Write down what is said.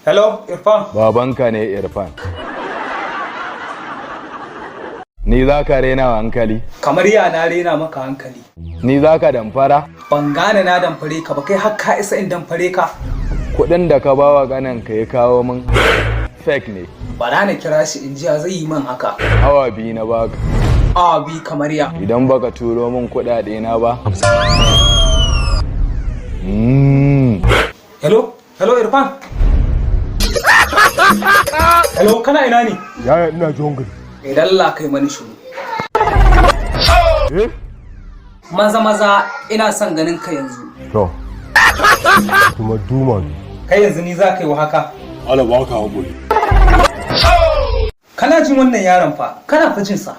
Hello, Irfan. Babanka ne Irfan. Ni za ka rena hankali? Kamar ya na rena maka hankali. Ni za ka damfara? Ban gane na damfare ka ba, kai har ka isa in damfare ka. Kuɗin da ka bawa ƙananka ya kawo min fake ne. Bara na kira shi in ji zai yi min haka. Awa biyu na baka. Awa biyu kamar ya. Idan baka turo min kuɗaɗe na ba. Hello, Irfan. Hello, kana ina ne? Yaya ina jungle. Idan Allah kai mani shiru. Maza ina son ganin ka yanzu. To. Kuma duma ne. Kai yanzu ni za ka yi wa haka. Allah ba ka haƙuri. Kana jin wannan yaron fa? Kana fa jin sa.